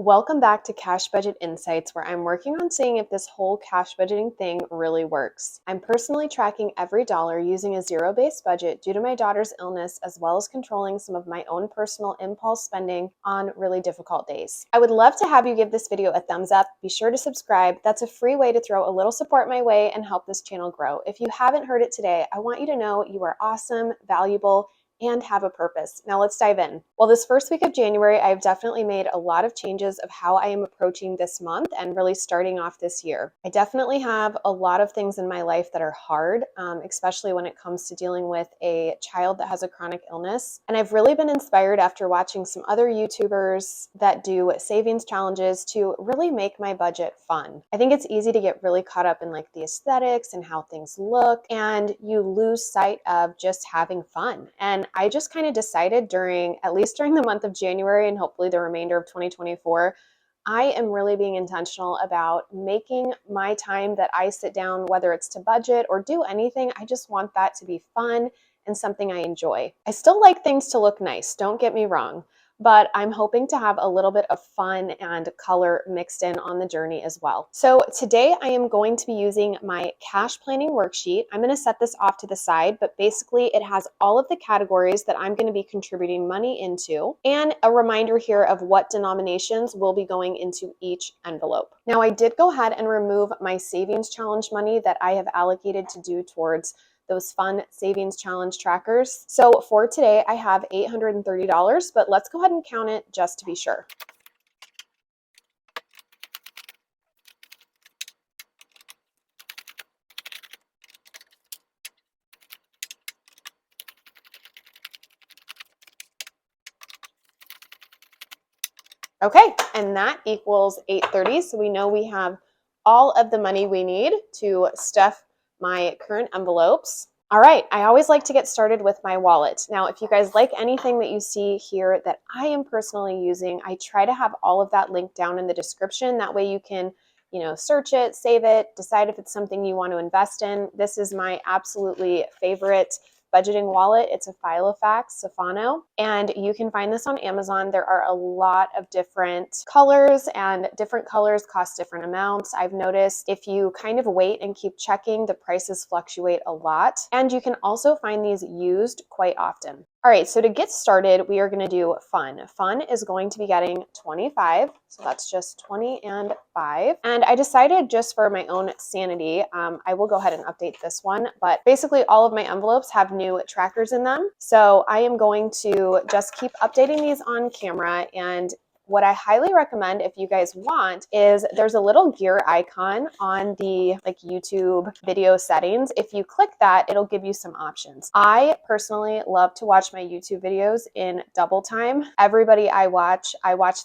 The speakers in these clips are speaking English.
Welcome back to Cash Budget Insights, where I'm working on seeing if this whole cash budgeting thing really works. I'm personally tracking every dollar using a zero-based budget due to my daughter's illness, as well as controlling some of my own personal impulse spending on really difficult days. I would love to have you give this video a thumbs up. Be sure to subscribe. That's a free way to throw a little support my way and help this channel grow. If you haven't heard it today, I want you to know you are awesome, valuable, and have a purpose. Now let's dive in. Well, this first week of January, I've definitely made a lot of changes of how I am approaching this month and really starting off this year. I definitely have a lot of things in my life that are hard, especially when it comes to dealing with a child that has a chronic illness. And I've really been inspired after watching some other YouTubers that do savings challenges to really make my budget fun. I think it's easy to get really caught up in like the aesthetics and how things look, and you lose sight of just having fun. And I just kind of decided at least during the month of January and hopefully the remainder of 2024, I am really being intentional about making my time that I sit down, whether it's to budget or do anything, I just want that to be fun and something I enjoy. I still like things to look nice, don't get me wrong, but I'm hoping to have a little bit of fun and color mixed in on the journey as well. So today I am going to be using my cash planning worksheet. I'm going to set this off to the side, but basically it has all of the categories that I'm going to be contributing money into and a reminder here of what denominations will be going into each envelope. Now I did go ahead and remove my savings challenge money that I have allocated to do towards those fun savings challenge trackers. So for today, I have $830, but let's go ahead and count it just to be sure. Okay, and that equals $830. So we know we have all of the money we need to stuff my current envelopes. All right, I always like to get started with my wallet. Now, if you guys like anything that you see here that I am personally using, I try to have all of that linked down in the description. That way you can, search it, save it, decide if it's something you want to invest in. This is my absolutely favorite budgeting wallet. It's a Filofax Safano, and you can find this on Amazon. There are a lot of different colors, and different colors cost different amounts. I've noticed if you kind of wait and keep checking, the prices fluctuate a lot, and you can also find these used quite often. All right, so to get started, we are going to do fun. Fun is going to be getting 25, so that's just 20 and 5. And I decided just for my own sanity, I will go ahead and update this one, but basically all of my envelopes have new trackers in them. So I am going to just keep updating these on camera, and what I highly recommend if you guys want is there's a little gear icon on the YouTube video settings. If you click that, it'll give you some options. I personally love to watch my YouTube videos in double time. Everybody I watch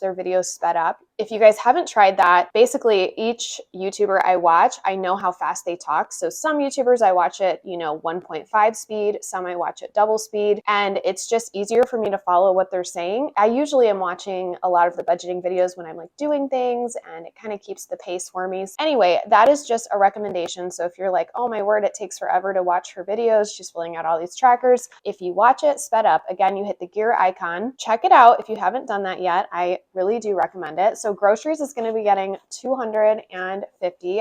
their videos sped up. If you guys haven't tried that, basically each YouTuber I watch, I know how fast they talk. So some YouTubers I watch at, 1.5 speed, some I watch at double speed, and it's just easier for me to follow what they're saying. I usually am watching a lot of the budgeting videos when I'm doing things, and it kind of keeps the pace for me. Anyway, that is just a recommendation. So if you're like, oh my word, it takes forever to watch her videos, she's filling out all these trackers. If you watch it sped up, again, you hit the gear icon, check it out. If you haven't done that yet, I really do recommend it. So groceries is going to be getting $250.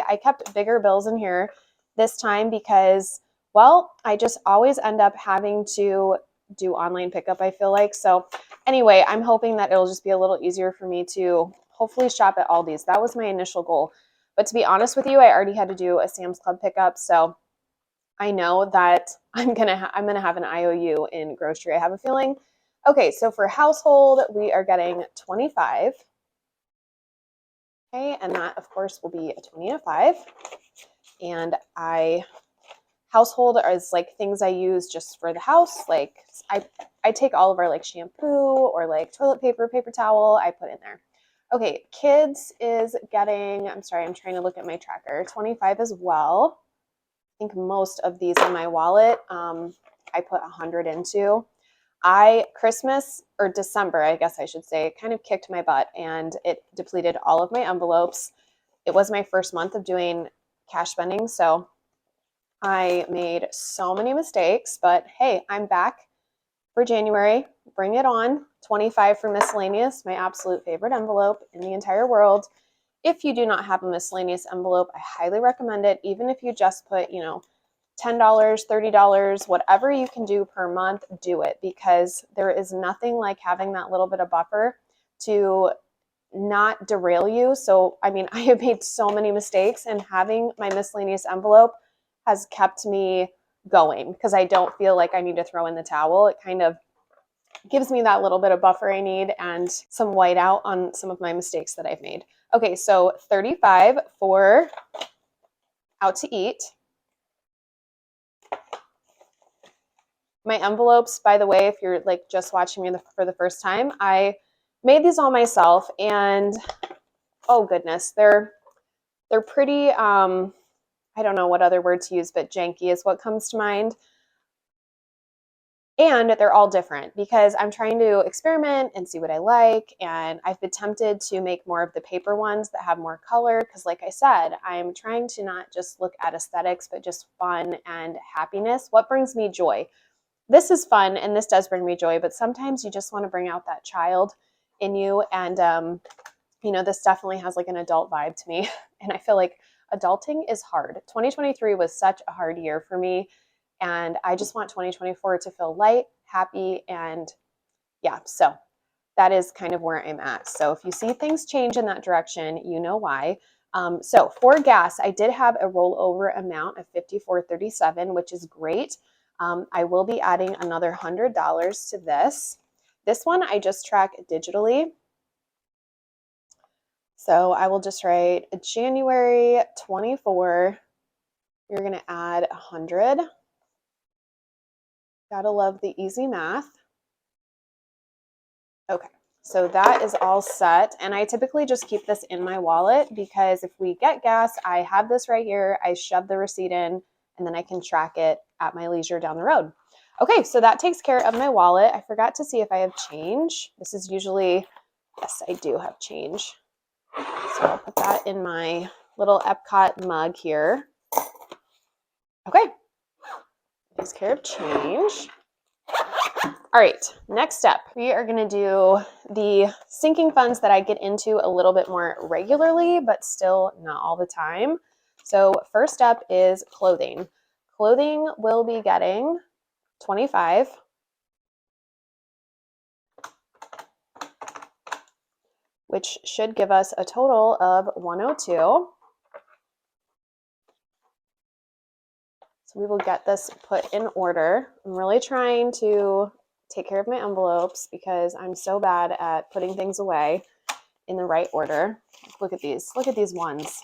I kept bigger bills in here this time because, well, I just always end up having to do online pickup, I feel like. So anyway, I'm hoping that it'll just be a little easier for me to hopefully shop at Aldi's. That was my initial goal. But to be honest with you, I already had to do a Sam's Club pickup, so I know that I'm gonna have an IOU in grocery, I have a feeling. Okay, so for household, we are getting 25. Okay, and that of course will be a 20 and a 5. And household is things I use just for the house. I take all of our shampoo or toilet paper, paper towel, I put in there. Okay, kids is getting, I'm sorry, I'm trying to look at my tracker, 25 as well. I think most of these in my wallet, I put 100 into. Christmas or December, I guess I should say, kind of kicked my butt and it depleted all of my envelopes. It was my first month of doing cash spending, so I made so many mistakes, but hey, I'm back for January. Bring it on. $25 for miscellaneous, my absolute favorite envelope in the entire world. If you do not have a miscellaneous envelope, I highly recommend it. Even if you just put, $10, $30, whatever you can do per month, do it, because there is nothing like having that little bit of buffer to not derail you. So, I mean, I have made so many mistakes, and having my miscellaneous envelope has kept me going because I don't feel like I need to throw in the towel. It kind of gives me that little bit of buffer I need and some whiteout on some of my mistakes that I've made. Okay, so $35 for out to eat. My envelopes, by the way, if you're like just watching me for the first time, I made these all myself, and oh goodness, they're pretty, I don't know what other word to use, but janky is what comes to mind. And they're all different because I'm trying to experiment and see what I like. And I've been tempted to make more of the paper ones that have more color because, like I said, I'm trying to not just look at aesthetics, but just fun and happiness. What brings me joy? This is fun and this does bring me joy, but sometimes you just want to bring out that child in you. And, this definitely has like an adult vibe to me. And I feel like adulting is hard. 2023 was such a hard year for me. And I just want 2024 to feel light, happy, and yeah, so that is kind of where I'm at. So if you see things change in that direction, you know why. So for gas, I did have a rollover amount of $54.37, which is great. I will be adding another $100 to this. This one I just track digitally. So I will just write January 24. You're going to add 100. Gotta love the easy math. Okay, so that is all set. And I typically just keep this in my wallet because if we get gas, I have this right here. I shove the receipt in and then I can track it at my leisure down the road. Okay, so that takes care of my wallet. I forgot to see if I have change. This is usually, yes, I do have change. So I'll put that in my little Epcot mug here. Okay, takes care of change. All right, next step, we are going to do the sinking funds that I get into a little bit more regularly, but still not all the time. So first up is clothing. Clothing will be getting 25. Which should give us a total of 102. So we will get this put in order. I'm really trying to take care of my envelopes because I'm so bad at putting things away in the right order. Look at these. Look at these ones.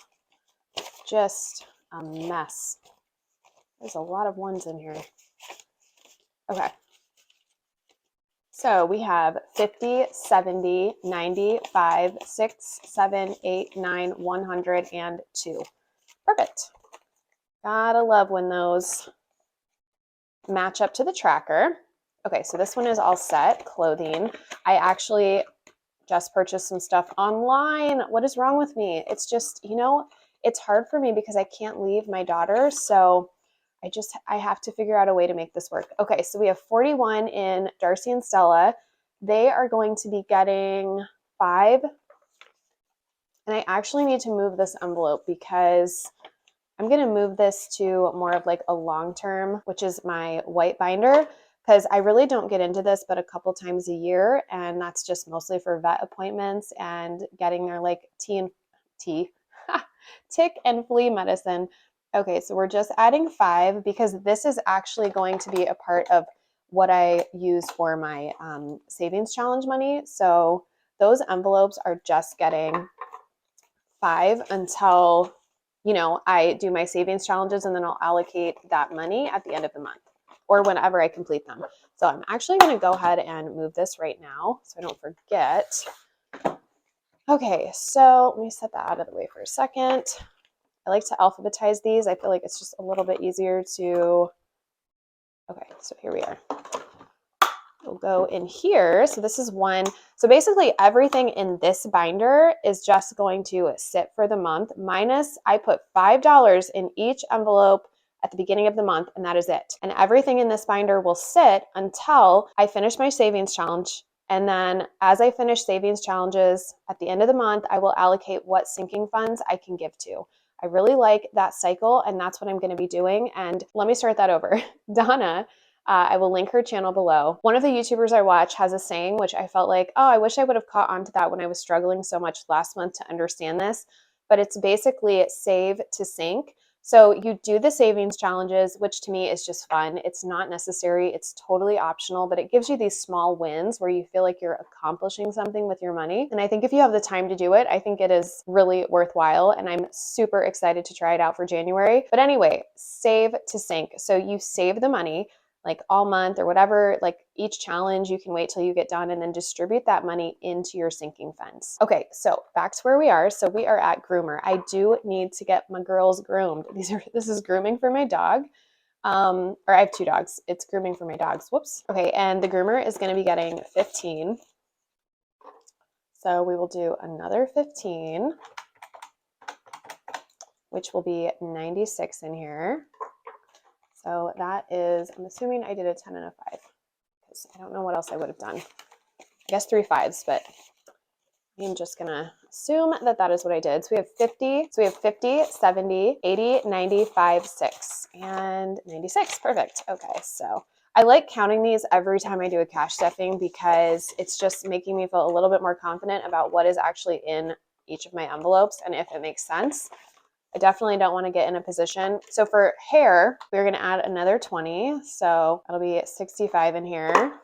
Just a mess. There's a lot of ones in here. Okay. So we have 50, 70, 90, 5, 6, 7, 8, 9, 100, and 2. Perfect. Gotta love when those match up to the tracker. Okay, so this one is all set. Clothing. I actually just purchased some stuff online. What is wrong with me? It's just, it's hard for me because I can't leave my daughter. So I have to figure out a way to make this work. Okay, so we have 41 in Darcy and Stella. They are going to be getting 5. And I actually need to move this envelope because I'm going to move this to more of like a long term, which is my white binder, because I really don't get into this but a couple times a year. And that's just mostly for vet appointments and getting their like tick and flea medicine. Okay, so we're just adding 5 because this is actually going to be a part of what I use for my savings challenge money. So those envelopes are just getting 5 until, I do my savings challenges, and then I'll allocate that money at the end of the month or whenever I complete them. So I'm actually going to go ahead and move this right now so I don't forget. Okay, so let me set that out of the way for a second. I like to alphabetize these. I feel like it's just a little bit easier to, okay, so here we are. We'll go in here. So this is one. So basically everything in this binder is just going to sit for the month minus I put $5 in each envelope at the beginning of the month, and that is it. And everything in this binder will sit until I finish my savings challenge. And then as I finish savings challenges at the end of the month, I will allocate what sinking funds I can give to. I really like that cycle, and that's what I'm going to be doing. And let me start that over. Donna, I will link her channel below. One of the YouTubers I watch has a saying, which I felt like, oh, I wish I would have caught on to that when I was struggling so much last month to understand this. But it's basically save to sink. So you do the savings challenges, which to me is just fun. It's not necessary. It's totally optional, but it gives you these small wins where you feel like you're accomplishing something with your money. And I think if you have the time to do it, I think it is really worthwhile. And I'm super excited to try it out for January. But anyway, save to sink. So you save the money like all month or whatever, like each challenge, you can wait till you get done and then distribute that money into your sinking funds. Okay, so back to where we are. So we are at groomer. I do need to get my girls groomed. This is grooming for my dog. Or I have 2 dogs. It's grooming for my dogs. Whoops. Okay, and the groomer is going to be getting 15. So we will do another 15, which will be 96 in here. So that is, I'm assuming I did a 10 and a 5 because I don't know what else I would have done. I guess 3 5s, but I'm just gonna assume that that is what I did. So we have 50, 70, 80, 95, 6, and 96. Perfect. Okay, so I like counting these every time I do a cash stuffing because it's just making me feel a little bit more confident about what is actually in each of my envelopes and if it makes sense. I definitely don't want to get in a position. So for hair, we're going to add another 20. So it'll be 65 in here.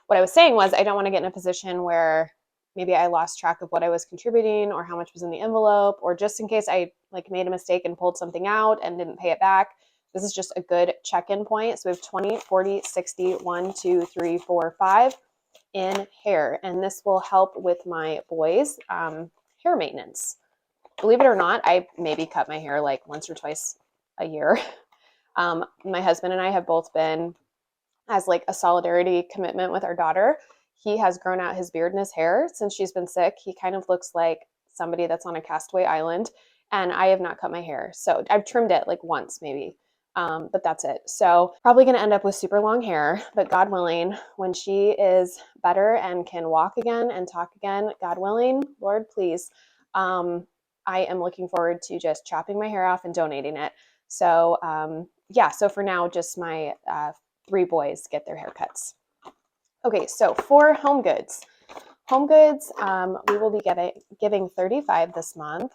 What I was saying was I don't want to get in a position where maybe I lost track of what I was contributing or how much was in the envelope, or just in case I like made a mistake and pulled something out and didn't pay it back. This is just a good check-in point. So we have 20, 40, 60, 1, 2, 3, 4, 5 in hair. And this will help with my boys' hair maintenance. Believe it or not, I maybe cut my hair like once or twice a year. My husband and I have both been, as like a solidarity commitment with our daughter, he has grown out his beard and his hair since she's been sick. He kind of looks like somebody that's on a castaway island, and I have not cut my hair. So I've trimmed it like once maybe, but that's it. So probably going to end up with super long hair, but God willing, when she is better and can walk again and talk again, God willing, Lord, please, I am looking forward to just chopping my hair off and donating it. So yeah, so for now, just my 3 boys get their haircuts. Okay, so for home goods, we will be giving 35 this month.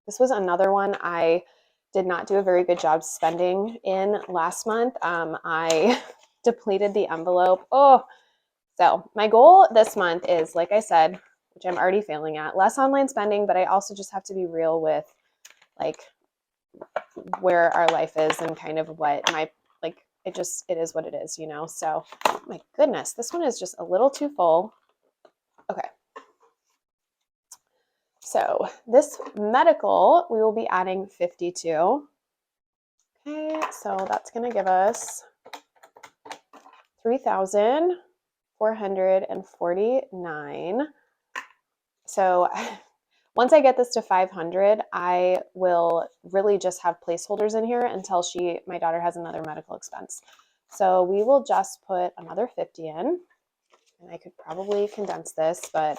This was another one I did not do a very good job spending in last month. I depleted the envelope. Oh, so my goal this month is, like I said, which I'm already failing at, less online spending, but I also just have to be real with like where our life is and kind of what my, like, it is what it is, you know? So, oh my goodness, this one is just a little too full. Okay. So this medical, we will be adding 52. Okay, so that's going to give us 3,449. So once I get this to 500, I will really just have placeholders in here until my daughter has another medical expense. So we will just put another 50 in, and I could probably condense this, but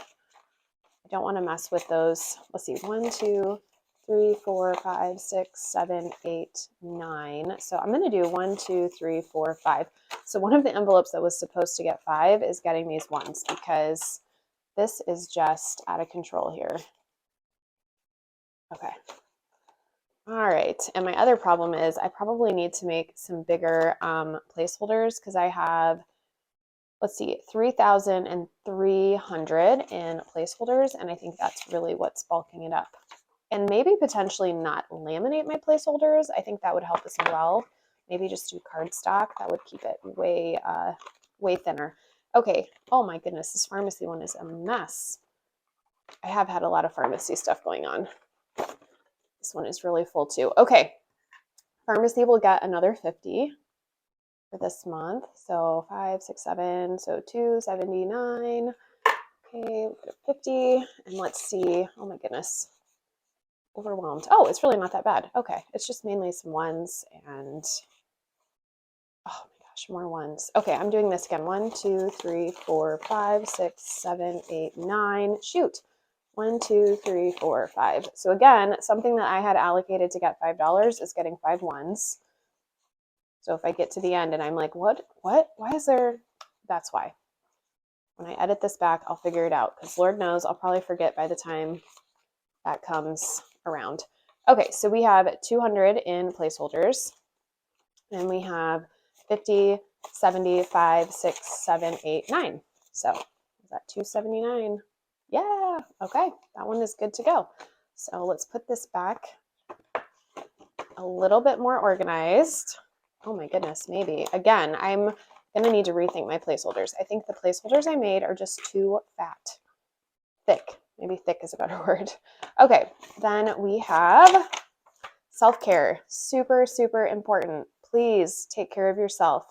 I don't want to mess with those. Let's see, 1, 2, 3, 4, 5, 6, 7, 8, 9. So I'm going to do 1, 2, 3, 4, 5. So one of the envelopes that was supposed to get 5 is getting these ones because this is just out of control here. Okay. All right. And my other problem is I probably need to make some bigger placeholders because I have, let's see, 3,300 in placeholders. And I think that's really what's bulking it up. And maybe potentially not laminate my placeholders. I think that would help as well. Maybe just do cardstock. That would keep it way, way thinner. Okay. Oh my goodness. This pharmacy one is a mess. I have had a lot of pharmacy stuff going on. This one is really full too. Okay. Pharmacy will get another 50 for this month. So 5, 6, 7, so 279. Okay, we'll go to 50. And let's see. Oh my goodness. overwhelmed. Oh, it's really not that bad. Okay, it's just mainly some ones and, oh my gosh, more ones. Okay, I'm doing this again. 1, 2, 3, 4, 5, 6, 7, 8, 9. Shoot. 1, 2, 3, 4, 5. So again, something that I had allocated to get $5 is getting 5 ones. So if I get to the end and I'm like, what? Why is there? That's why. When I edit this back, I'll figure it out because Lord knows I'll probably forget by the time that comes around. Okay, so we have 200 in placeholders and we have 50, 75, 6, 7, 8, 9. So is that 279? Yeah, okay, that one is good to go. So let's put this back a little bit more organized. Oh my goodness, maybe. Again, I'm going to need to rethink my placeholders. I think the placeholders I made are just too fat. Thick. Maybe thick is a better word. Okay, then we have self-care. Super, super important. Please take care of yourself.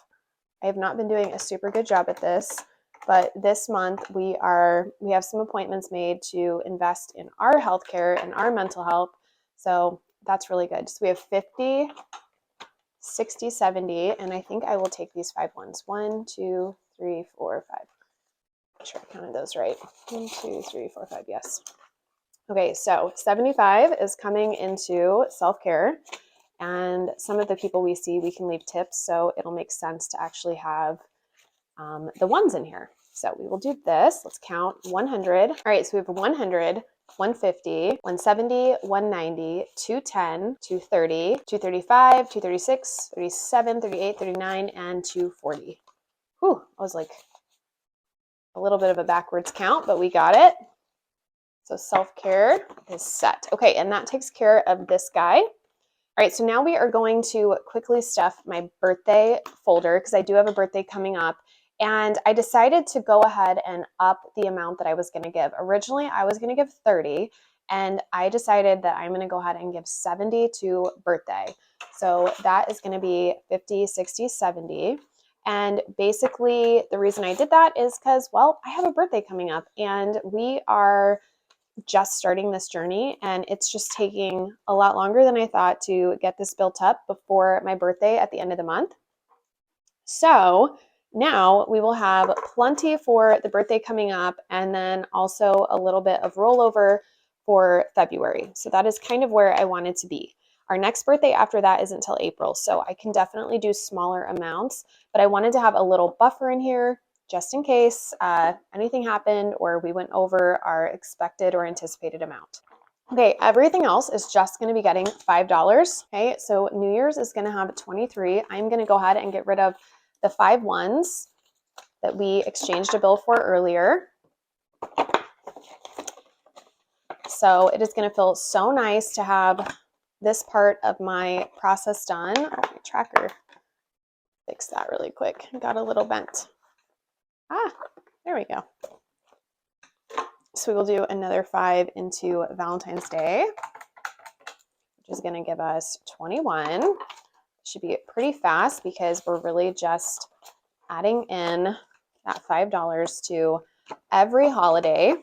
I have not been doing a super good job at this, but this month we have some appointments made to invest in our healthcare and our mental health. So that's really good. So we have 50, 60, 70, and I think I will take these 5 ones. 1, 2, 3, 4, 5. Make sure I counted those right. 1, 2, 3, 4, 5, yes. Okay, so 75 is coming into self-care, and some of the people we see, we can leave tips, so it'll make sense to actually have the ones in here. So we will do this. Let's count 100. All right, so we have 100, 150, 170, 190, 210, 230, 235, 236, 37, 38, 39, and 240. Whew, I was like a little bit of a backwards count, but we got it. So self-care is set. Okay, and that takes care of this guy. All right, so now we are going to quickly stuff my birthday folder because I do have a birthday coming up. And I decided to go ahead and up the amount that I was going to give. Originally, I was going to give 30, and I decided that I'm going to go ahead and give 70 to birthday. So that is going to be 50, 60, 70. And basically, the reason I did that is because, well, I have a birthday coming up, and we are just starting this journey, and it's just taking a lot longer than I thought to get this built up before my birthday at the end of the month. So now we will have plenty for the birthday coming up, and then also a little bit of rollover for February. So that is kind of where I wanted to be. Our next birthday after that isn't until April, so I can definitely do smaller amounts, but I wanted to have a little buffer in here just in case anything happened or we went over our expected or anticipated amount. Okay, everything else is just going to be getting $5. Okay, so New Year's is going to have 23. I'm going to go ahead and get rid of the 5 ones that we exchanged a bill for earlier. So it is going to feel so nice to have this part of my process done. Oh, my tracker. Fix that really quick. Got a little bent. There we go. So we will do another 5 into Valentine's Day, which is going to give us 21. Should be pretty fast because we're really just adding in that $5 to every holiday.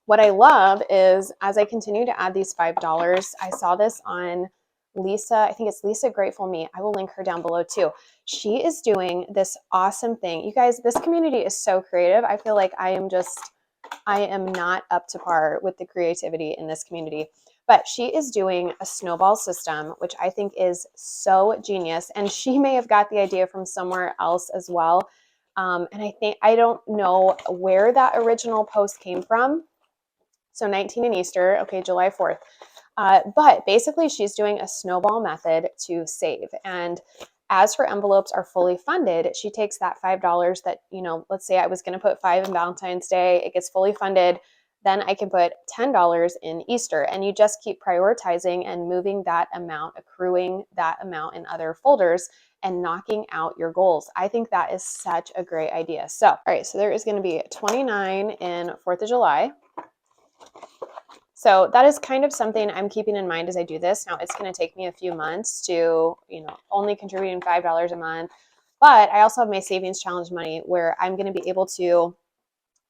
What I love is as I continue to add these $5, I saw this on Lisa, I think it's Lisa Grateful Me. I will link her down below too. She is doing this awesome thing. You guys, this community is so creative. I feel like I am not up to par with the creativity in this community. But she is doing a snowball system, which I think is so genius. And she may have got the idea from somewhere else as well. And I don't know where that original post came from. So 19 in Easter, okay, July 4th. But basically she's doing a snowball method to save. And as her envelopes are fully funded, she takes that $5 that, let's say I was going to put 5 in Valentine's Day, it gets fully funded. Then I can put $10 in Easter, and you just keep prioritizing and moving that amount, accruing that amount in other folders and knocking out your goals. I think that is such a great idea. So, all right, so there is going to be 29 in 4th of July. So that is kind of something I'm keeping in mind as I do this. Now it's going to take me a few months to, only contributing $5 a month, but I also have my savings challenge money where I'm going to be able to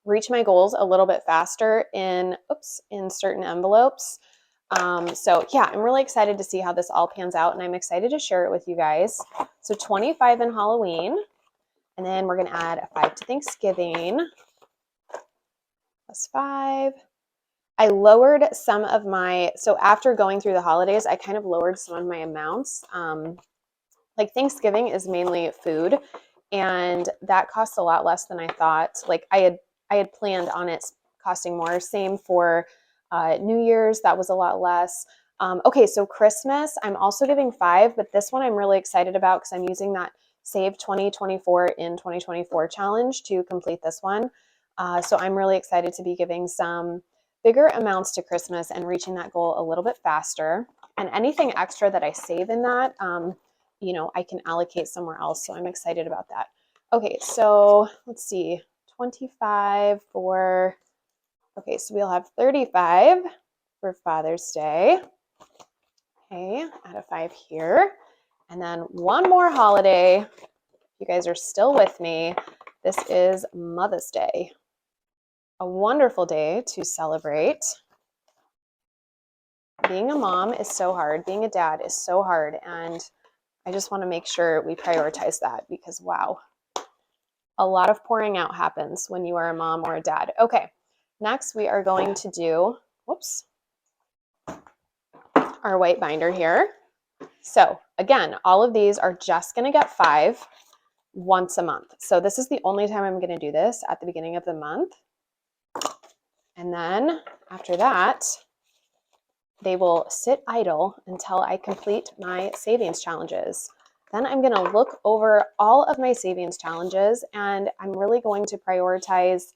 reach my goals a little bit faster in certain envelopes. So yeah, I'm really excited to see how this all pans out, and I'm excited to share it with you guys. So 25 in Halloween, and then we're going to add a 5 to Thanksgiving, plus 5. I lowered some of my, so after going through the holidays, I kind of lowered some of my amounts. Like Thanksgiving is mainly food, and that costs a lot less than I thought. Like I had planned on it costing more. Same for New Year's, that was a lot less. Okay, so Christmas, I'm also giving 5, but this one I'm really excited about because I'm using that Save 2024 in 2024 challenge to complete this one. So I'm really excited to be giving some bigger amounts to Christmas and reaching that goal a little bit faster. And anything extra that I save in that, you know, I can allocate somewhere else. So I'm excited about that. Okay, so let's see, 25 for, okay, so we'll have 35 for Father's Day. Okay, add a 5 here. And then one more holiday. If you guys are still with me, this is Mother's Day. A wonderful day to celebrate. Being a mom is so hard. Being a dad is so hard. And I just want to make sure we prioritize that because, wow, a lot of pouring out happens when you are a mom or a dad. Okay, next we are going to do, whoops, our white binder here. So again, all of these are just going to get 5 once a month. So this is the only time I'm going to do this, at the beginning of the month. And then after that, they will sit idle until I complete my savings challenges. Then I'm going to look over all of my savings challenges, and I'm really going to prioritize,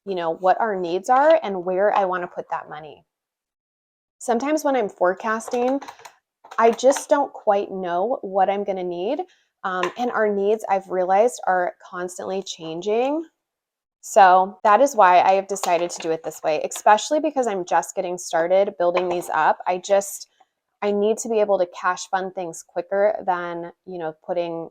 you know, what our needs are and where I want to put that money. Sometimes when I'm forecasting, I just don't quite know what I'm going to need. And our needs, I've realized, are constantly changing. So that is why I have decided to do it this way, especially because I'm just getting started building these up. I need to be able to cash fund things quicker than, you know, putting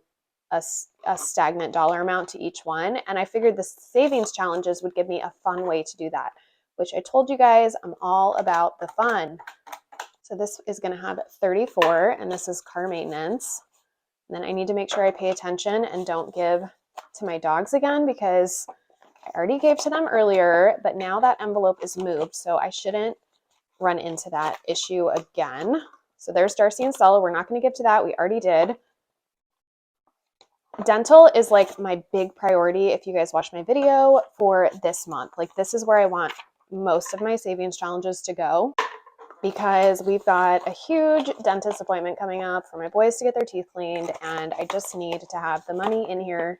a stagnant dollar amount to each one. And I figured the savings challenges would give me a fun way to do that, which I told you guys I'm all about the fun. So this is going to have 34, and this is car maintenance. And then I need to make sure I pay attention and don't give to my dogs again because I already gave to them earlier, but now that envelope is moved, so I shouldn't run into that issue again. So there's Darcy and Stella. We're not going to give to that. We already did. Dental is like my big priority if you guys watch my video for this month. Like this is where I want most of my savings challenges to go because we've got a huge dentist appointment coming up for my boys to get their teeth cleaned, and I just need to have the money in here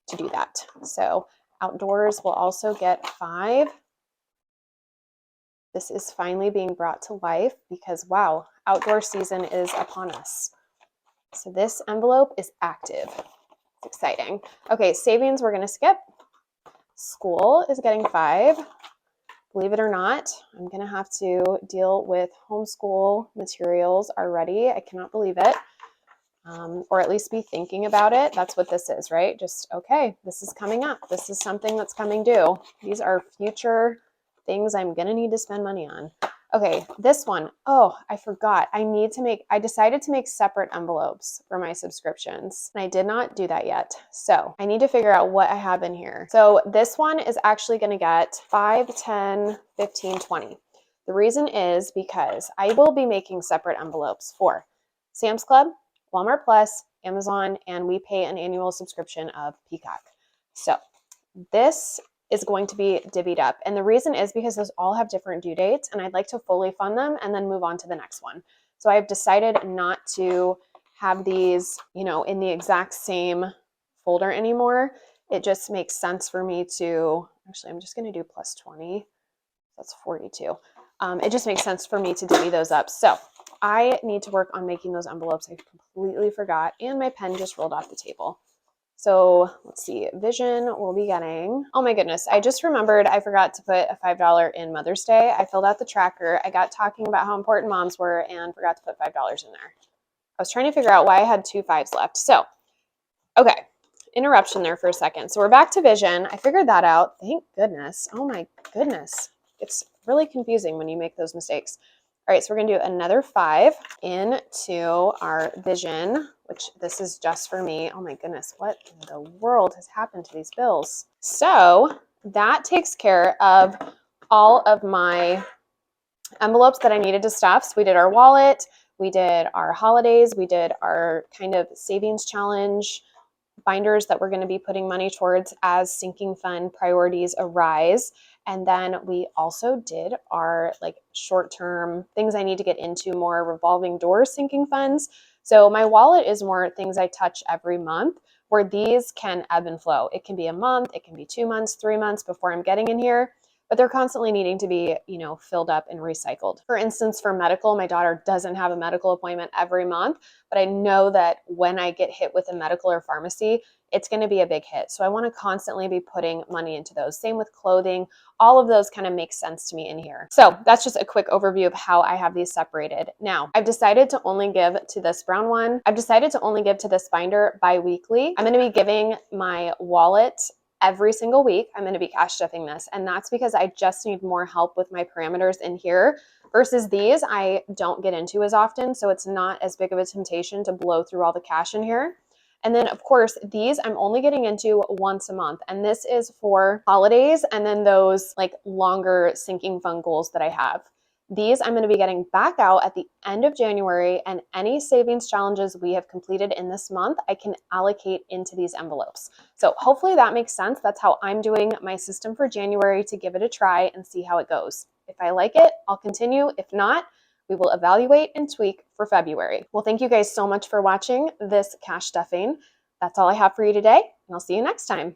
to do that. So outdoors will also get 5. This is finally being brought to life because, wow, outdoor season is upon us. So this envelope is active. It's exciting. Okay, savings we're going to skip. School is getting 5. Believe it or not, I'm going to have to deal with homeschool materials already. I cannot believe it. Or at least be thinking about it. That's what this is, right? Just, okay, this is coming up. This is something that's coming due. These are future things I'm going to need to spend money on. Okay, this one. Oh, I forgot. I decided to make separate envelopes for my subscriptions, and I did not do that yet. So I need to figure out what I have in here. So this one is actually going to get 5, 10, 15, 20. The reason is because I will be making separate envelopes for Sam's Club, Walmart Plus, Amazon, and we pay an annual subscription of Peacock. So this is going to be divvied up. And the reason is because those all have different due dates, and I'd like to fully fund them and then move on to the next one. So I've decided not to have these, you know, in the exact same folder anymore. It just makes sense for me to, actually, I'm just going to do plus 20. That's 42. It just makes sense for me to divvy those up. So I need to work on making those envelopes. I completely forgot, and my pen just rolled off the table. So let's see, Vision will be getting, oh my goodness, I just remembered I forgot to put a $5 in Mother's Day. I filled out the tracker. I got talking about how important moms were and forgot to put $5 in there. I was trying to figure out why I had 2 5s left. So, okay, interruption there for a second. So we're back to Vision. I figured that out. Thank goodness. Oh my goodness. It's really confusing when you make those mistakes. All right, so we're gonna do another 5 into our Vision, which this is just for me. Oh my goodness, what in the world has happened to these bills? So that takes care of all of my envelopes that I needed to stuff. So we did our wallet, we did our holidays, we did our kind of savings challenge, binders that we're going to be putting money towards as sinking fund priorities arise. And then we also did our like short-term things I need to get into, more revolving door sinking funds. So my wallet is more things I touch every month, where these can ebb and flow. It can be a month, it can be 2 months, 3 months before I'm getting in here, but they're constantly needing to be, filled up and recycled. For instance, for medical, my daughter doesn't have a medical appointment every month, but I know that when I get hit with a medical or pharmacy, it's going to be a big hit. So I want to constantly be putting money into those. Same with clothing. All of those kind of make sense to me in here. So that's just a quick overview of how I have these separated. Now, I've decided to only give to this brown one. I've decided to only give to this binder bi-weekly. I'm going to be giving my wallet every single week. I'm going to be cash stuffing this. And that's because I just need more help with my parameters in here versus these I don't get into as often. So it's not as big of a temptation to blow through all the cash in here. And then of course, these I'm only getting into once a month. And this is for holidays and then those like longer sinking fund goals that I have. These I'm going to be getting back out at the end of January, and any savings challenges we have completed in this month, I can allocate into these envelopes. So hopefully that makes sense. That's how I'm doing my system for January to give it a try and see how it goes. If I like it, I'll continue. If not, we will evaluate and tweak for February. Well, thank you guys so much for watching this cash stuffing. That's all I have for you today, and I'll see you next time.